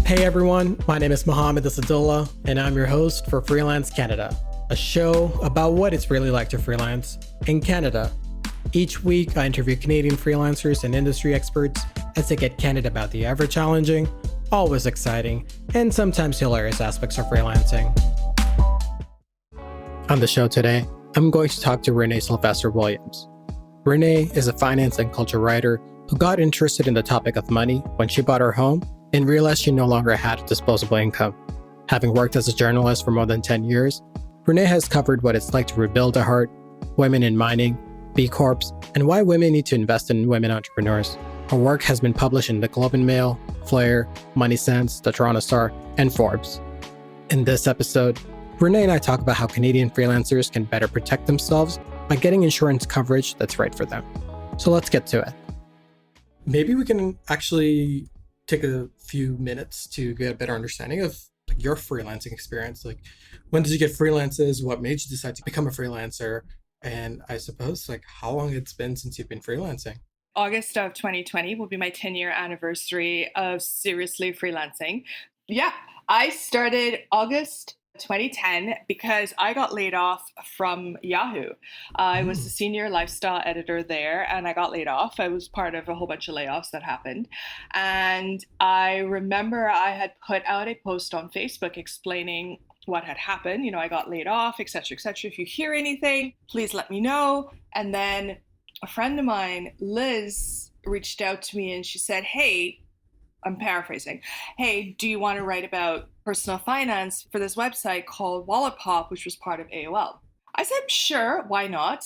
Hey everyone, my name is Mohammed and I'm your host for Freelance Canada, a show about what it's really like to freelance in Canada. Each week, I interview Canadian freelancers and industry experts as they get candid about the ever challenging, always exciting, and sometimes hilarious aspects of freelancing. On the show today, I'm going to talk to Renee Sylvestre-Williams. Renee is a finance and culture writer who got interested in the topic of money when she bought her home and realized she no longer had disposable income. Having worked as a journalist for more than 10 years, Renee has covered what it's like to rebuild a heart, women in mining, B Corps, and why women need to invest in women entrepreneurs. Her work has been published in the Globe and Mail, Flair, MoneySense, the Toronto Star, and Forbes. In this episode, Renee and I talk about how Canadian freelancers can better protect themselves by getting insurance coverage that's right for them. So let's get to it. Maybe we can actually take a few minutes to get a better understanding of your freelancing experience. Like, when did you get freelances? What made you decide to become a freelancer? And I suppose, how long it's been since you've been freelancing? August of 2020 will be my 10-year anniversary of seriously freelancing. Yeah, I started August 2010 because I got laid off from Yahoo. I was the senior lifestyle editor there and I got laid off. I was part of a whole bunch of layoffs that happened. And I remember I had put out a post on Facebook explaining what had happened. I got laid off, et cetera, et cetera. If you hear anything, please let me know. And then a friend of mine, Liz, reached out to me and she said, hey, I'm paraphrasing. Hey, do you want to write about personal finance for this website called Wallapop, which was part of AOL? I said, sure, why not?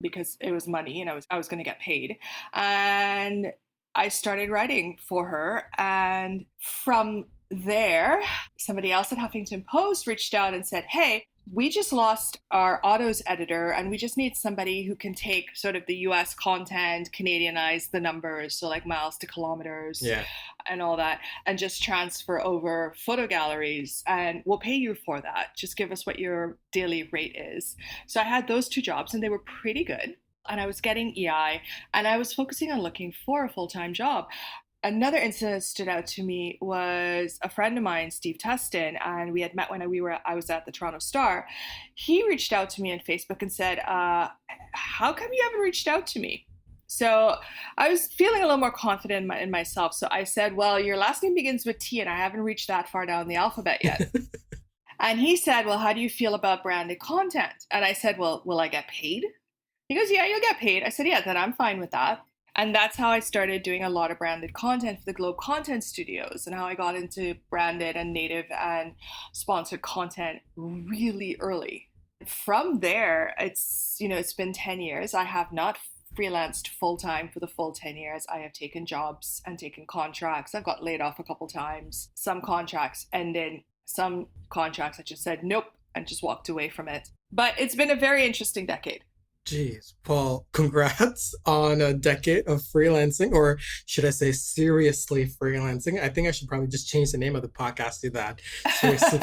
Because it was money and I was going to get paid. And I started writing for her. And from there, somebody else at Huffington Post reached out and said, hey, we just lost our autos editor and we just need somebody who can take sort of the US content, Canadianize the numbers, so like miles to kilometers and all that, and just transfer over photo galleries, and we'll pay you for that. Just give us what your daily rate is. So I had those two jobs and they were pretty good. And I was getting EI and I was focusing on looking for a full-time job. Another incident that stood out to me was a friend of mine, Steve Tustin, and we had met when I was at the Toronto Star. He reached out to me on Facebook and said, how come you haven't reached out to me? So I was feeling a little more confident in myself. So I said, well, your last name begins with T and I haven't reached that far down the alphabet yet. And he said, well, how do you feel about branded content? And I said, well, will I get paid? He goes, yeah, you'll get paid. I said, yeah, then I'm fine with that. And that's how I started doing a lot of branded content for the Globe Content Studios, and how I got into branded and native and sponsored content really early. From there, it's been 10 years. I have not freelanced full-time for the full 10 years. I have taken jobs and taken contracts. I've got laid off a couple times. Some contracts ended. Some contracts I just said nope and just walked away from it. But it's been a very interesting decade. Geez, well, congrats on a decade of freelancing, or should I say seriously freelancing? I think I should probably just change the name of the podcast to that. Seriously.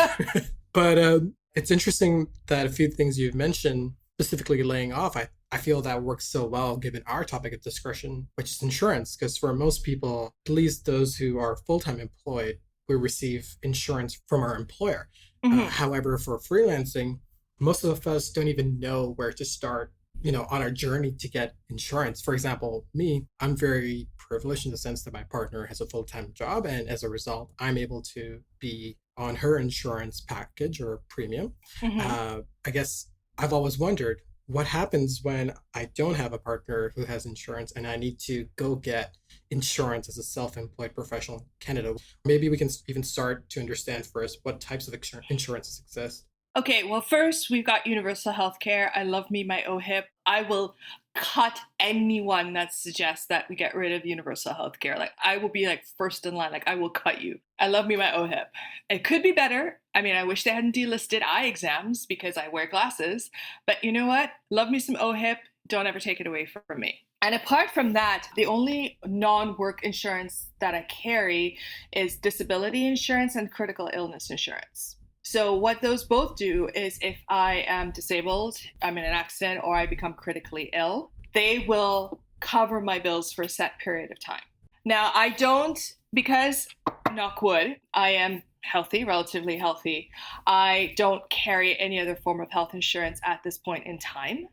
But it's interesting that a few things you've mentioned, specifically laying off, I feel that works so well given our topic of discussion, which is insurance. Because for most people, at least those who are full-time employed, we receive insurance from our employer. However, for freelancing, most of us don't even know where to start on our journey to get insurance. For example, me, I'm very privileged in the sense that my partner has a full-time job, and as a result, I'm able to be on her insurance package or premium. I guess I've always wondered what happens when I don't have a partner who has insurance and I need to go get insurance as a self-employed professional in Canada. Maybe we can even start to understand first what types of insurances exist. Okay, well, first, we've got universal healthcare. I love me my OHIP. I will cut anyone that suggests that we get rid of universal healthcare. I will be first in line. I will cut you. I love me my OHIP. It could be better. I mean, I wish they hadn't delisted eye exams because I wear glasses. But you know what? Love me some OHIP. Don't ever take it away from me. And apart from that, the only non-work insurance that I carry is disability insurance and critical illness insurance. So what those both do is if I am disabled, I'm in an accident, or I become critically ill, they will cover my bills for a set period of time. Now, I don't Because, knock wood, I am healthy, relatively healthy. I don't carry any other form of health insurance at this point in time.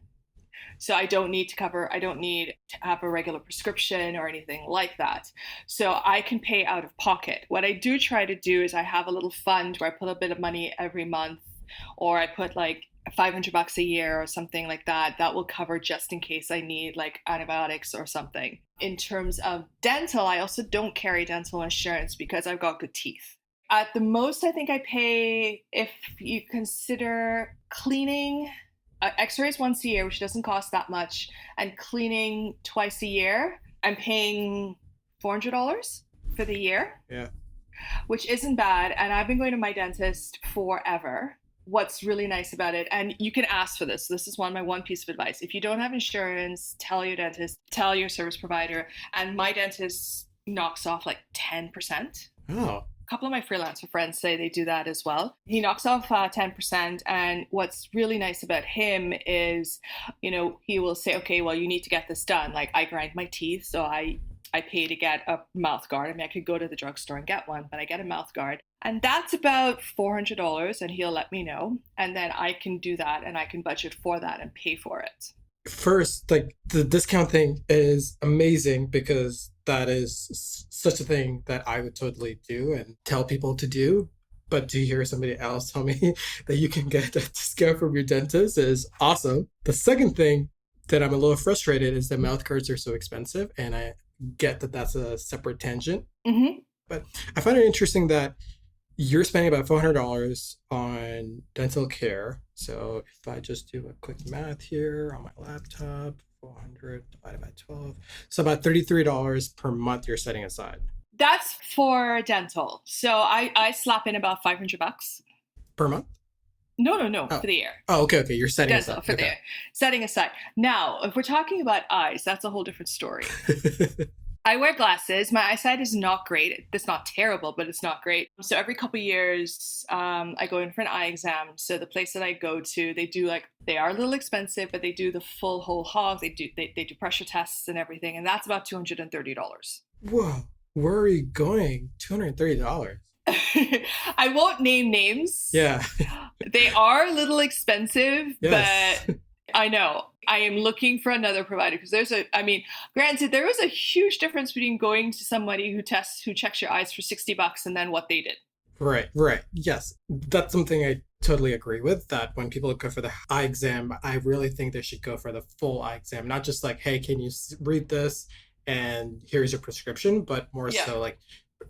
So I don't need to have a regular prescription or anything like that. So I can pay out of pocket. What I do try to do is I have a little fund where I put a bit of money every month, or I put like $500 a year or something like that. That will cover just in case I need like antibiotics or something. In terms of dental, I also don't carry dental insurance because I've got good teeth. At the most, I think I pay, if you consider cleaning, x-rays once a year, which doesn't cost that much, and cleaning twice a year, I'm paying $400 for the year. Yeah. Which isn't bad. And I've been going to my dentist forever. What's really nice about it, and you can ask for this. This is my one piece of advice. If you don't have insurance, tell your dentist, tell your service provider. And my dentist knocks off like 10%. Oh. A couple of my freelancer friends say they do that as well. He knocks off 10%. And what's really nice about him is, he will say, okay, well, you need to get this done. Like I grind my teeth, so I pay to get a mouth guard. I mean, I could go to the drugstore and get one, but I get a mouth guard. And that's about $400, and he'll let me know. And then I can do that, and I can budget for that and pay for it. First, like the discount thing is amazing because that is such a thing that I would totally do and tell people to do. But to hear somebody else tell me that you can get a discount from your dentist is awesome. The second thing that I'm a little frustrated is that mouth guards are so expensive, and I get that that's a separate tangent. Mm-hmm. But I find it interesting that you're spending about $400 on dental care. So if I just do a quick math here on my laptop, 400 divided by 12, so about $33 per month you're setting aside. That's for dental. So I slap in about $500 per month. No, for the year. Oh, okay. You're setting dental aside. For the year. Setting aside. Now, if we're talking about eyes, that's a whole different story. I wear glasses. My eyesight is not great. It's not terrible, but it's not great. So every couple of years, I go in for an eye exam. So the place that I go to, they are a little expensive, but they do the full whole hog. They do pressure tests and everything, and that's about $230. Whoa, where are you going? $230. I won't name names. Yeah. They are a little expensive, yes. But I know. I am looking for another provider because granted, there is a huge difference between going to somebody who checks your eyes for $60 and then what they did. Right. Yes. That's something I totally agree with, that when people go for the eye exam, I really think they should go for the full eye exam, not just like, hey, can you read this and here's your prescription, but more so like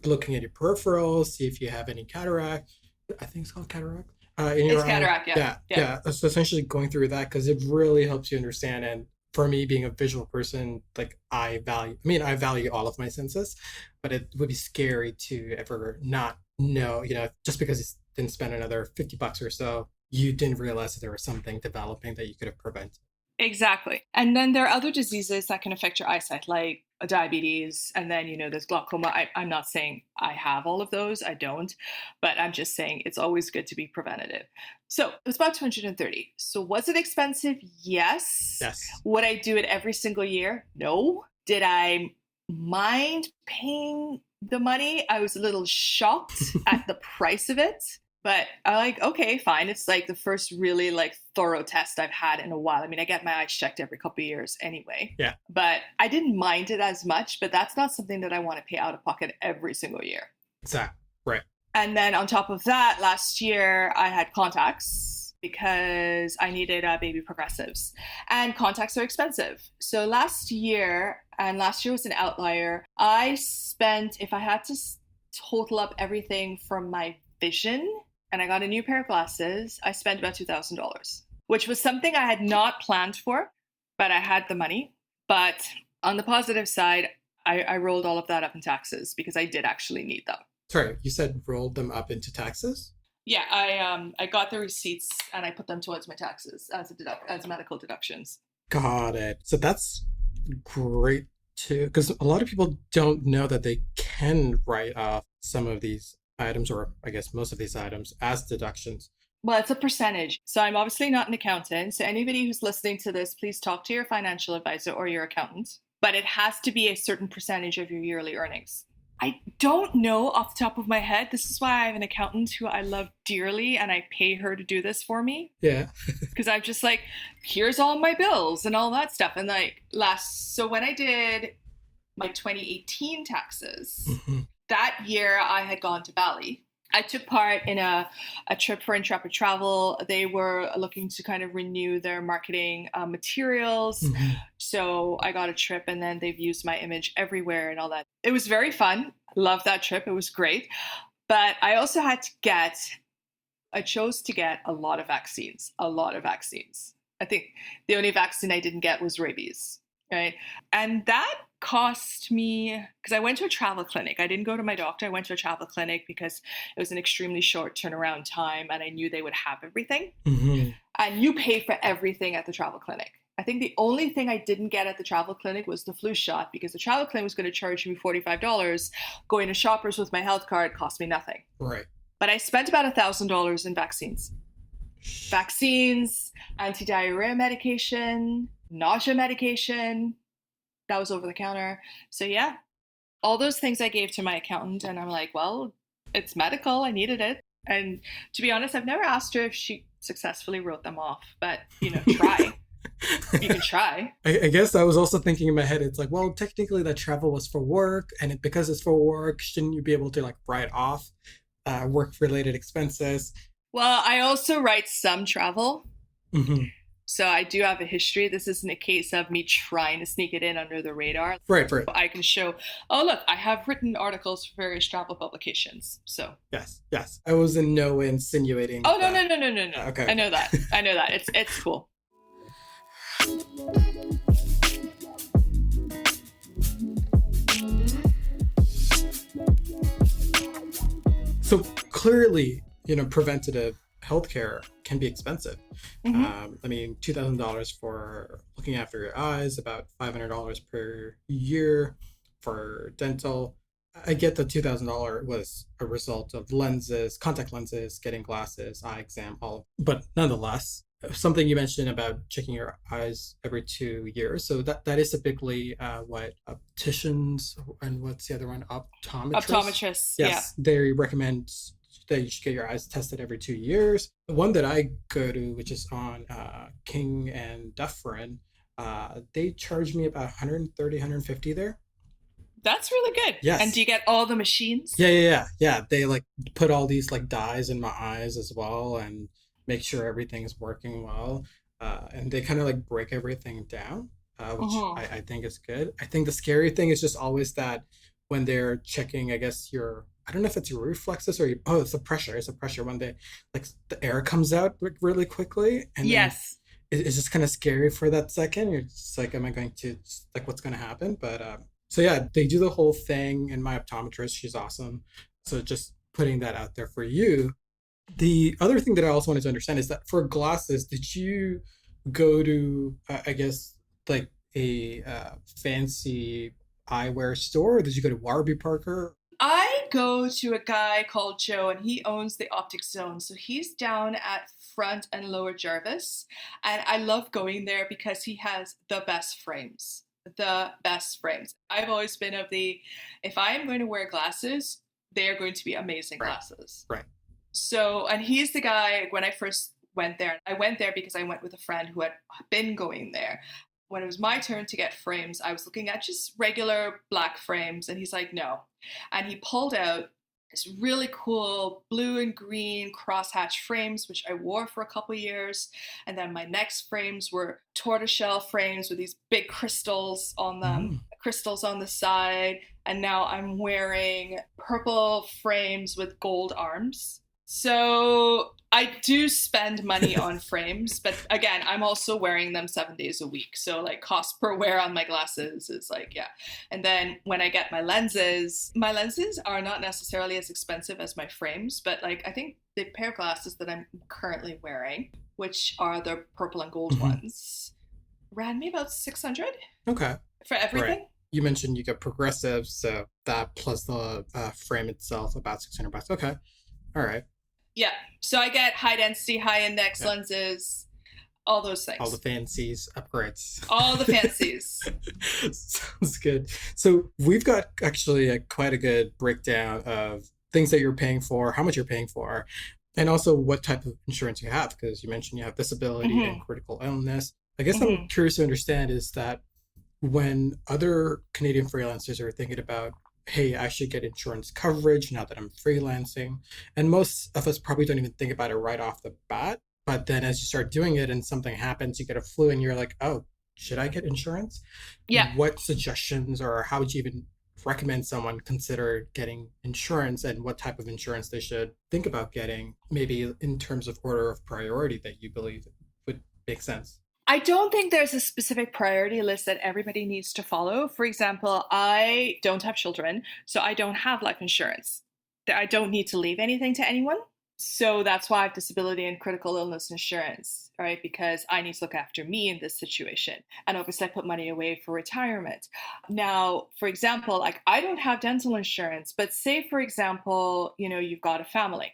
looking at your peripherals, see if you have any cataract. I think it's called cataract. It's cataract, yeah. So essentially going through that, because it really helps you understand. And for me, being a visual person, like I value all of my senses, but it would be scary to ever not know, just because you didn't spend another $50 or so, you didn't realize that there was something developing that you could have prevented. Exactly. And then there are other diseases that can affect your eyesight, like diabetes, and then, there's glaucoma. I'm not saying I have all of those. I don't. But I'm just saying it's always good to be preventative. So it was about $230. So was it expensive? Yes. Would I do it every single year? No. Did I mind paying the money? I was a little shocked at the price of it. But I okay, fine. It's like the first really thorough test I've had in a while. I mean, I get my eyes checked every couple of years anyway. Yeah. But I didn't mind it as much, but that's not something that I want to pay out of pocket every single year. Exactly. Right. And then on top of that, last year I had contacts because I needed baby progressives. And contacts are expensive. So last year was an outlier, I spent, if I had to total up everything from my vision, and I got a new pair of glasses, I spent about $2,000, which was something I had not planned for, but I had the money. But on the positive side, I rolled all of that up in taxes because I did actually need them. Sorry, you said rolled them up into taxes? Yeah, I got the receipts and I put them towards my taxes as medical deductions. Got it. So that's great too, because a lot of people don't know that they can write off some of these items, or I guess most of these items, as deductions. Well, it's a percentage. So I'm obviously not an accountant. So anybody who's listening to this, please talk to your financial advisor or your accountant. But it has to be a certain percentage of your yearly earnings. I don't know off the top of my head. This is why I have an accountant who I love dearly and I pay her to do this for me. Yeah. Because I'm just like, here's all my bills and all that stuff. And like so when I did my 2018 taxes, Mm-hmm. that year I had gone to Bali. I took part in a trip for Intrepid Travel. They were looking to kind of renew their marketing materials. Mm-hmm. So I got a trip and then they've used my image everywhere and all that. It was very fun. Loved that trip. It was great. But I also I chose to get a lot of vaccines. I think the only vaccine I didn't get was rabies, right? And that cost me, because I went to a travel clinic. I didn't go to my doctor. I went to a travel clinic because it was an extremely short turnaround time and I knew they would have everything. Mm-hmm. And you pay for everything at the travel clinic. I think the only thing I didn't get at the travel clinic was the flu shot because the travel clinic was going to charge me $45. Going to Shoppers with my health card cost me nothing. Right. But I spent about $1,000 in vaccines, anti-diarrhea medication, nausea medication. That was over the counter. So yeah, all those things I gave to my accountant and I'm like, well, it's medical. I needed it. And to be honest, I've never asked her if she successfully wrote them off, but try. You can try. I guess I was also thinking in my head, it's like, well, technically that travel was for work and because it's for work, shouldn't you be able to like write off work-related expenses? Well, I also write some travel. Mm-hmm. So I do have a history. This isn't a case of me trying to sneak it in under the radar. Right. I can show, oh, look, I have written articles for various travel publications. So Yes. I was in no way insinuating. Oh, no. Okay. I know that. It's cool. So clearly, preventative healthcare can be expensive. Mm-hmm. $2,000 for looking after your eyes, about $500 per year for dental. I get that $2,000 was a result of lenses, contact lenses, getting glasses, eye exam, but nonetheless, something you mentioned about checking your eyes every 2 years. So that is typically what opticians and what's the other one? Optometrists. Yes, yeah. They recommend that you should get your eyes tested every 2 years. The one that I go to, which is on King and Dufferin, they charge me about $130, $150 there. That's really good. Yes. And do you get all the machines? Yeah. They like put all these like dyes in my eyes as well and make sure everything's working well. And they kind of like break everything down, which I think is good. I think the scary thing is just always that when they're checking, I guess I don't know if it's your reflexes or it's the pressure. It's the pressure when they like the air comes out really quickly. And yes, it's just kind of scary for that second. You're just like, am I going to like what's going to happen? But so yeah, they do the whole thing. And my optometrist, she's awesome. So just putting that out there for you. The other thing that I also wanted to understand is that for glasses, did you go to, I guess, like a fancy eyewear store? Or did you go to Warby Parker? I go to a guy called Joe and he owns the Optic Zone. So he's down at Front and Lower Jarvis. And I love going there because he has the best frames. I've always been of if I am going to wear glasses, they are going to be amazing glasses. Right. So, and he's the guy, when I first went there, I went there because I went with a friend who had been going there. When it was my turn to get frames, I was looking at just regular black frames and he's like, no. And he pulled out this really cool blue and green crosshatch frames, which I wore for a couple years. And then my next frames were tortoiseshell frames with these big crystals on them, crystals on the side. And now I'm wearing purple frames with gold arms. So I do spend money on frames, but again, I'm also wearing them 7 days a week. So like cost per wear on my glasses is like, yeah. And then when I get my lenses are not necessarily as expensive as my frames, but like I think the pair of glasses that I'm currently wearing, which are the purple and gold ones, ran me about $600. Okay. For everything. Right. You mentioned you get progressive, so that plus the frame itself, about $600. Okay. All right. Yeah. So I get high density, high index lenses, all those things. All the fancies, upgrades. All the fancies. Sounds good. So we've got actually quite a good breakdown of things that you're paying for, how much you're paying for, and also what type of insurance you have, because you mentioned you have disability and Hmm. critical illness. I guess I'm Hmm. curious to understand is that when other Canadian freelancers are thinking about, hey, I should get insurance coverage now that I'm freelancing, and most of us probably don't even think about it right off the bat. But then as you start doing it and something happens, you get a flu and you're like, oh, should I get insurance? Yeah. What suggestions or how would you even recommend someone consider getting insurance and what type of insurance they should think about getting, maybe in terms of order of priority that you believe would make sense? I don't think there's a specific priority list that everybody needs to follow. For example, I don't have children, so I don't have life insurance. I don't need to leave anything to anyone. So that's why I have disability and critical illness insurance, right? Because I need to look after me in this situation. And obviously, I put money away for retirement. Now, for example, like I don't have dental insurance, but say, for example, you've got a family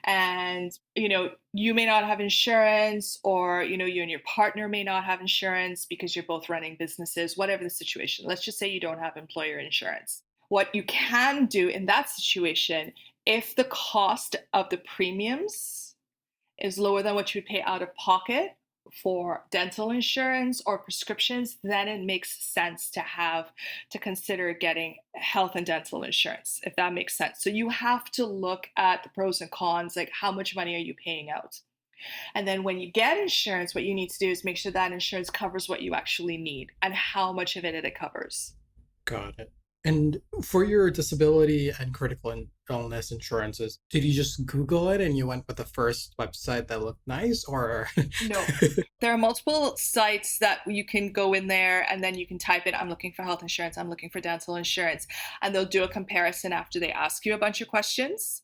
and you may not have insurance, or you and your partner may not have insurance because you're both running businesses, whatever the situation. Let's just say you don't have employer insurance. What you can do in that situation, if the cost of the premiums is lower than what you would pay out of pocket for dental insurance or prescriptions, then it makes sense to consider getting health and dental insurance, if that makes sense. So you have to look at the pros and cons, like how much money are you paying out? And then when you get insurance, what you need to do is make sure that insurance covers what you actually need and how much of it covers. Got it. And for your disability and critical illness insurances, did you just Google it and you went with the first website that looked nice, or? No. There are multiple sites that you can go in there and then you can type in, I'm looking for health insurance, I'm looking for dental insurance, and they'll do a comparison after they ask you a bunch of questions.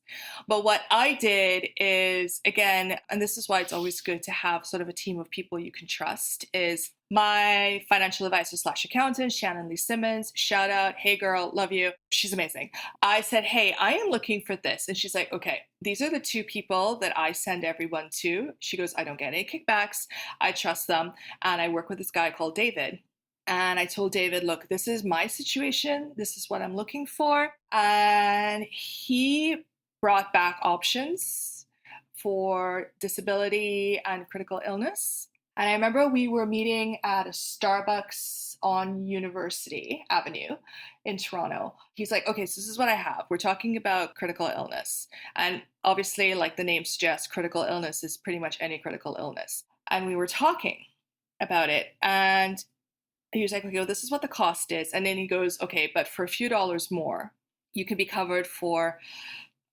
But what I did is, again, and this is why it's always good to have sort of a team of people you can trust, is my financial advisor slash accountant, Shannon Lee Simmons, shout out, hey girl, love you. She's amazing. I said, hey, I am looking for this. And she's like, okay, these are the two people that I send everyone to. She goes, I don't get any kickbacks. I trust them. And I work with this guy called David. And I told David, look, this is my situation. This is what I'm looking for. And he brought back options for disability and critical illness. And I remember we were meeting at a Starbucks on University Avenue in Toronto. He's like, okay, so this is what I have. We're talking about critical illness. And obviously, like the name suggests, critical illness is pretty much any critical illness. And we were talking about it. And he was like, okay, well, this is what the cost is. And then he goes, okay, but for a few dollars more, you can be covered for,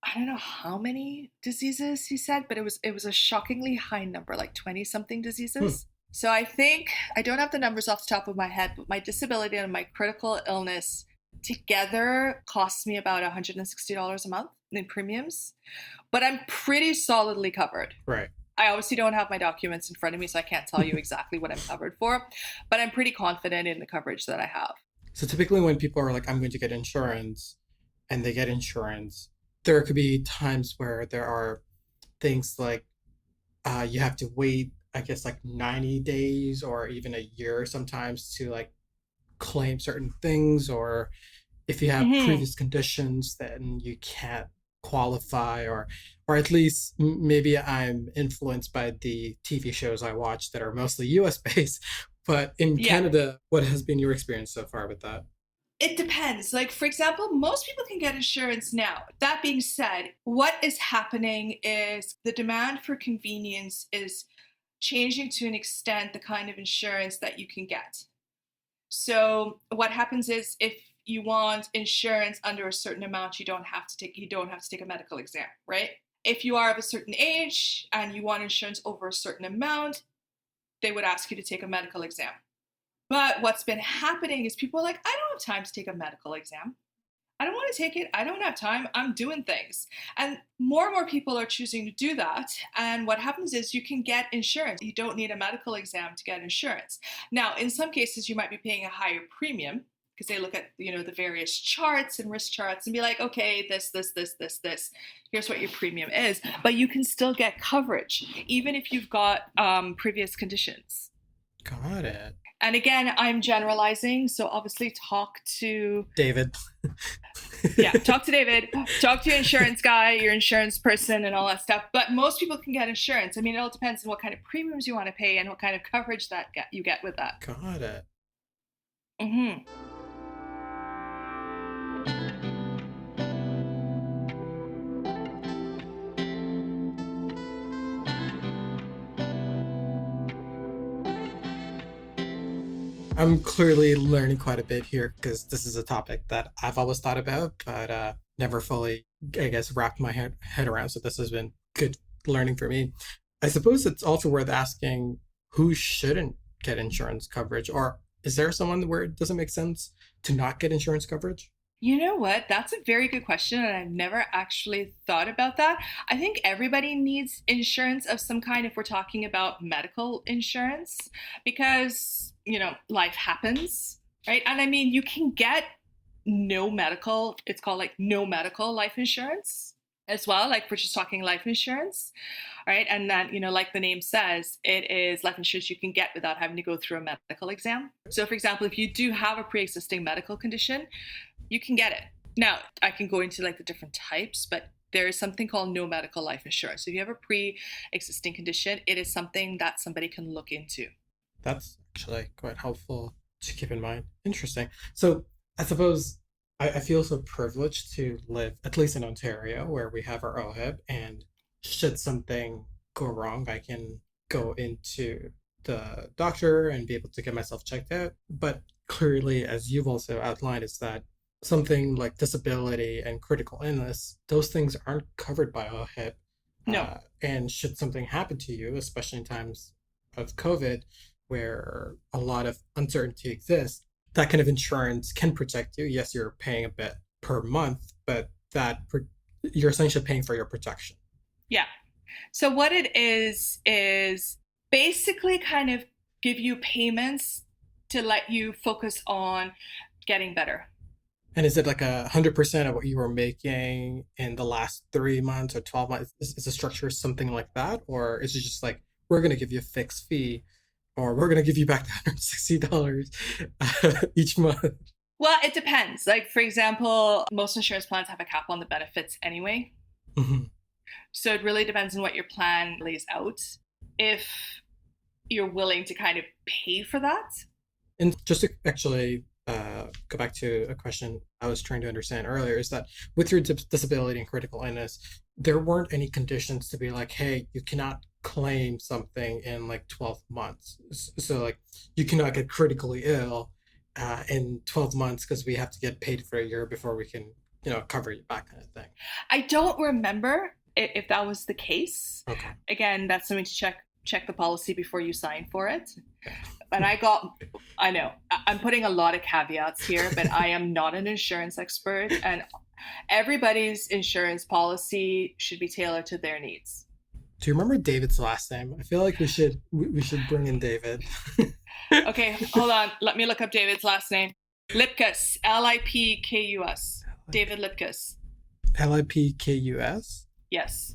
I don't know how many diseases he said, but it was a shockingly high number, like 20 something Hmm. diseases. So I think, I don't have the numbers off the top of my head, but my disability and my critical illness together costs me about $160 a month in premiums, but I'm pretty solidly covered. Right. I obviously don't have my documents in front of me, so I can't tell you exactly what I'm covered for, but I'm pretty confident in the coverage that I have. So typically when people are like, I'm going to get insurance and they get insurance, there could be times where there are things like you have to wait, I guess, like 90 days or even a year sometimes to like claim certain things, or if you have Hmm. previous conditions, then you can't qualify, or at least maybe I'm influenced by the TV shows I watch that are mostly US based. But in Yeah. Canada, what has been your experience so far with that? It depends. Like, for example, most people can get insurance now. That being said, what is happening is the demand for convenience is changing to an extent the kind of insurance that you can get. So what happens is if you want insurance under a certain amount, you don't have to take a medical exam, right? If you are of a certain age and you want insurance over a certain amount, they would ask you to take a medical exam. But what's been happening is people are like, I don't have time to take a medical exam. I don't want to take it. I don't have time. I'm doing things. And more people are choosing to do that. And what happens is you can get insurance. You don't need a medical exam to get insurance. Now, in some cases, you might be paying a higher premium because they look at, the various charts and risk charts and be like, okay, this. Here's what your premium is. But you can still get coverage, even if you've got previous conditions. Got it. And again, I'm generalizing. So obviously talk to David. talk to David, talk to your insurance guy, your insurance person and all that stuff. But most people can get insurance. I mean, it all depends on what kind of premiums you want to pay and what kind of coverage that you get with that. Got it. Mm-hmm. I'm clearly learning quite a bit here because this is a topic that I've always thought about, but never fully, I guess, wrapped my head around. So this has been good learning for me. I suppose it's also worth asking who shouldn't get insurance coverage, or is there someone where it doesn't make sense to not get insurance coverage? You know what? That's a very good question, and I've never actually thought about that. I think everybody needs insurance of some kind if we're talking about medical insurance, because, life happens, right? And I mean, you can get no medical, it's called like no medical life insurance as well. Like we're just talking life insurance, right? And that, like the name says, it is life insurance you can get without having to go through a medical exam. So for example, if you do have a pre-existing medical condition, you can get it. Now, I can go into like the different types, but there is something called no medical life insurance. So if you have a pre-existing condition, it is something that somebody can look into. That's actually quite helpful to keep in mind. Interesting. So I suppose I feel so privileged to live, at least in Ontario, where we have our OHIP, and should something go wrong, I can go into the doctor and be able to get myself checked out. But clearly, as you've also outlined, is that something like disability and critical illness, those things aren't covered by OHIP. No. And should something happen to you, especially in times of COVID, where a lot of uncertainty exists, that kind of insurance can protect you. Yes, you're paying a bit per month, but you're essentially paying for your protection. Yeah. So what it is basically kind of give you payments to let you focus on getting better. And is it like 100% of what you were making in the last 3 months or 12 months? Is the structure something like that? Or is it just like, we're going to give you a fixed fee, or we're going to give you back the $160 each month? Well, it depends. Like, for example, most insurance plans have a cap on the benefits anyway. Mm-hmm. So it really depends on what your plan lays out, if you're willing to kind of pay for that. And just to actually go back to a question I was trying to understand earlier, is that with your disability and critical illness, there weren't any conditions to be like, hey, you cannot claim something in like 12 months. So like you cannot get critically ill in 12 months because we have to get paid for a year before we can, cover you back, kind of thing. I don't remember if that was the case. Okay. Again, that's something to check the policy before you sign for it. Okay. But I know, I'm putting a lot of caveats here, but I am not an insurance expert, and everybody's insurance policy should be tailored to their needs. Do you remember David's last name? I feel like we should bring in David. Okay, hold on. Let me look up David's last name. Lipkus, Lipkus. David Lipkus. Lipkus? Yes.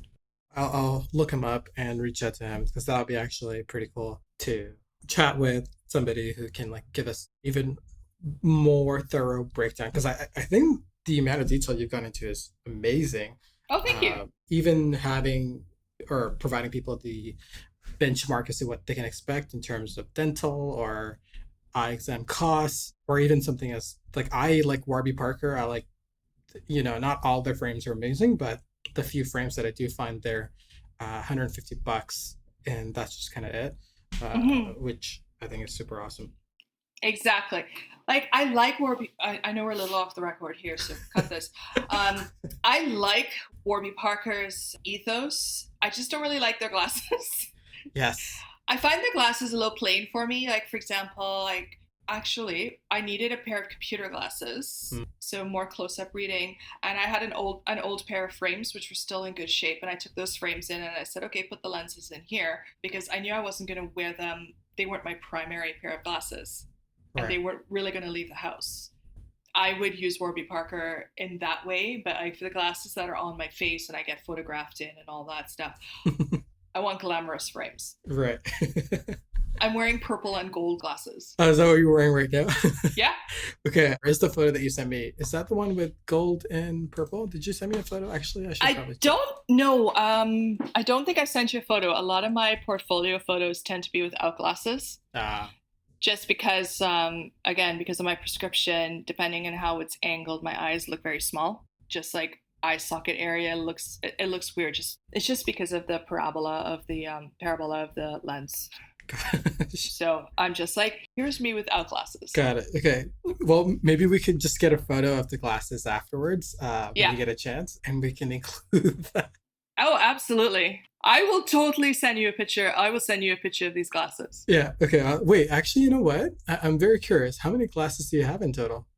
I'll look him up and reach out to him, because that would be actually pretty cool to chat with somebody who can like give us even more thorough breakdown, because I think the amount of detail you've gone into is amazing. Oh, thank you. Even having or providing people the benchmark as to what they can expect in terms of dental or eye exam costs, or even something as like, I like Warby Parker. I like, not all their frames are amazing, but the few frames that I do find, they're $150, and that's just kind of it, which I think is super awesome. Exactly. Like, I like Warby. I know we're a little off the record here, so cut this. I like Warby Parker's ethos. I just don't really like their glasses. Yes. I find their glasses a little plain for me. Like, for example, actually, I needed a pair of computer glasses, so more close-up reading, and I had an old pair of frames which were still in good shape, and I took those frames in and I said, okay, put the lenses in here, because I knew I wasn't going to wear them. They weren't my primary pair of glasses, and They weren't really going to leave the house. I would use Warby Parker in that way, but for the glasses that are on my face and I get photographed in and all that stuff, I want glamorous frames. Right. I'm wearing purple and gold glasses. Oh, is that what you're wearing right now? Yeah. Okay. Here's the photo that you sent me. Is that the one with gold and purple? Did you send me a photo? Actually, I should probably check. Don't know. I don't think I sent you a photo. A lot of my portfolio photos tend to be without glasses. Just because, again, because of my prescription, depending on how it's angled, my eyes look very small. Just like eye socket area looks weird. It's just because of the parabola of the lens. So I'm just like, here's me without glasses. Got it. Okay. Well, maybe we could just get a photo of the glasses afterwards when you get a chance, and we can include that. Oh, absolutely. I will totally send you a picture. I will send you a picture of these glasses. Yeah. Okay. Wait, actually, you know what? I'm very curious. How many glasses do you have in total?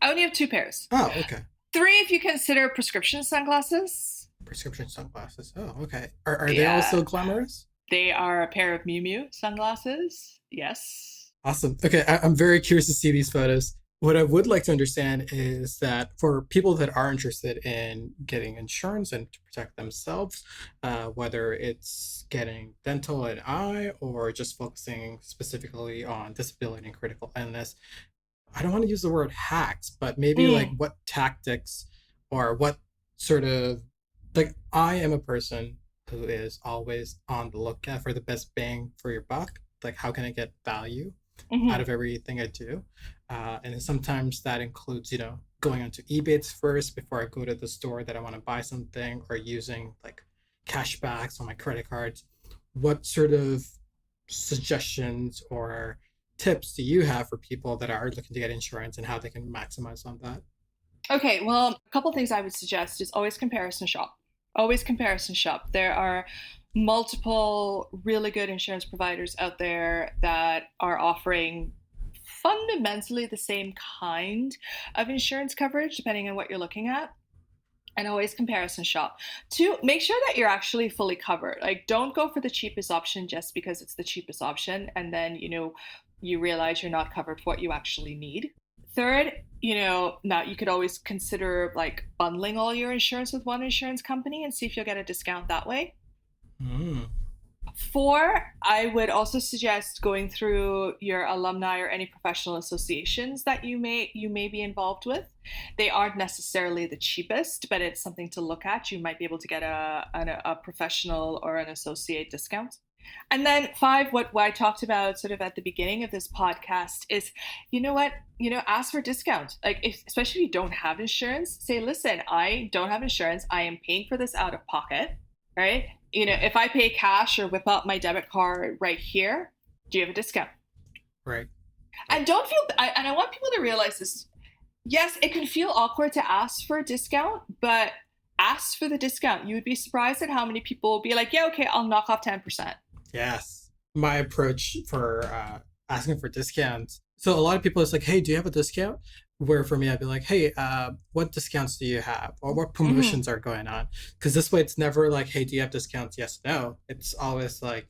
I only have 2 pairs. Oh, okay. 3 if you consider prescription sunglasses. Prescription sunglasses. Oh, okay. Are they also glamorous? They are a pair of Miu Miu sunglasses. Yes. Awesome. Okay. I'm very curious to see these photos. What I would like to understand is that for people that are interested in getting insurance and to protect themselves, whether it's getting dental and eye or just focusing specifically on disability and critical illness, I don't want to use the word hacks, but maybe like what tactics or what sort of, like, I am a person who is always on the lookout for the best bang for your buck. Like, how can I get value out of everything I do? And then sometimes that includes, going onto eBay first before I go to the store that I want to buy something, or using like cashbacks on my credit cards. What sort of suggestions or tips do you have for people that are looking to get insurance and how they can maximize on that? Okay, well, a couple things I would suggest is always comparison shop. Always comparison shop. There are multiple really good insurance providers out there that are offering fundamentally the same kind of insurance coverage, depending on what you're looking at. And always comparison shop. 2, make sure that you're actually fully covered. Like, don't go for the cheapest option just because it's the cheapest option, and then, you realize you're not covered for what you actually need. 3rd, now you could always consider like bundling all your insurance with one insurance company and see if you'll get a discount that way. 4, I would also suggest going through your alumni or any professional associations that you may be involved with. They aren't necessarily the cheapest, but it's something to look at. You might be able to get a professional or an associate discount. And then 5, what I talked about sort of at the beginning of this podcast is, ask for discount. Like, especially if you don't have insurance, say, listen, I don't have insurance. I am paying for this out of pocket, right? If I pay cash or whip out my debit card right here, do you have a discount? Right. And I want people to realize this. Yes, it can feel awkward to ask for a discount, but ask for the discount. You would be surprised at how many people will be like, yeah, okay, I'll knock off 10%. Yes. My approach for asking for discounts. So a lot of people is like, hey, do you have a discount? Where for me, I'd be like, hey, what discounts do you have? Or what promotions are going on? Because this way it's never like, hey, do you have discounts? Yes, no. It's always like,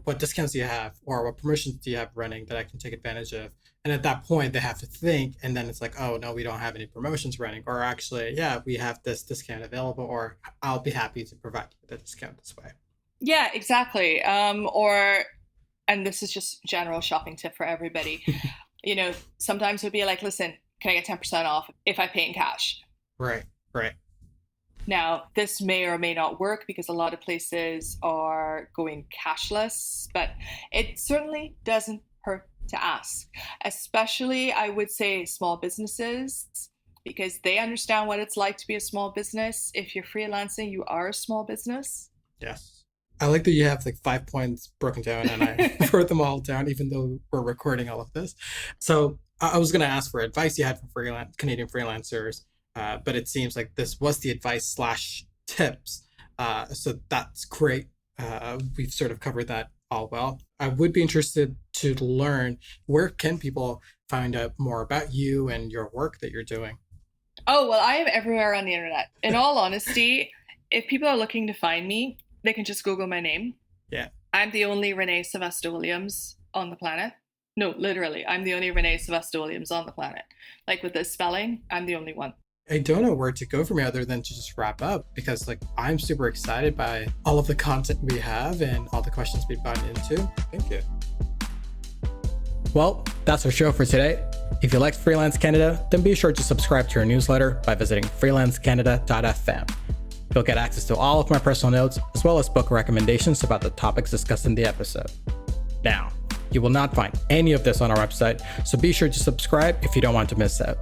what discounts do you have? Or what promotions do you have running that I can take advantage of? And at that point, they have to think. And then it's like, oh, no, we don't have any promotions running. Or actually, yeah, we have this discount available. Or I'll be happy to provide you with a discount this way. Yeah, exactly. And this is just general shopping tip for everybody. Sometimes it'll be like, listen, can I get 10% off if I pay in cash? Right. Now, this may or may not work because a lot of places are going cashless, but it certainly doesn't hurt to ask, especially I would say small businesses, because they understand what it's like to be a small business. If you're freelancing, you are a small business. Yes. I like that you have like 5 points broken down and I wrote them all down, even though we're recording all of this. So I was going to ask for advice you had for Canadian freelancers, but it seems like this was the advice / tips. So that's great. We've sort of covered that all well. I would be interested to learn, where can people find out more about you and your work that you're doing? Oh, well, I am everywhere on the internet. In all honesty, if people are looking to find me, they can just Google my name. Yeah. I'm the only Renee Sylvestre-Williams on the planet. No, literally, I'm the only Renee Sylvestre-Williams on the planet. Like, with this spelling, I'm the only one. I don't know where to go from here other than to just wrap up, because like I'm super excited by all of the content we have and all the questions we've gotten into. Thank you. Well, that's our show for today. If you liked Freelance Canada, then be sure to subscribe to our newsletter by visiting freelancecanada.fm. You'll get access to all of my personal notes, as well as book recommendations about the topics discussed in the episode. Now, you will not find any of this on our website, so be sure to subscribe if you don't want to miss out.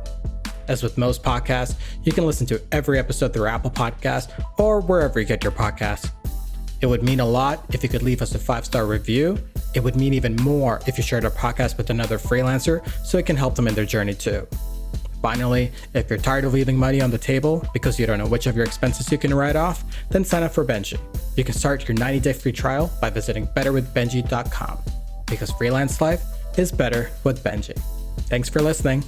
As with most podcasts, you can listen to every episode through Apple Podcasts or wherever you get your podcasts. It would mean a lot if you could leave us a 5-star review. It would mean even more if you shared our podcast with another freelancer so it can help them in their journey too. Finally, if you're tired of leaving money on the table because you don't know which of your expenses you can write off, then sign up for Benji. You can start your 90-day free trial by visiting betterwithbenji.com, because freelance life is better with Benji. Thanks for listening.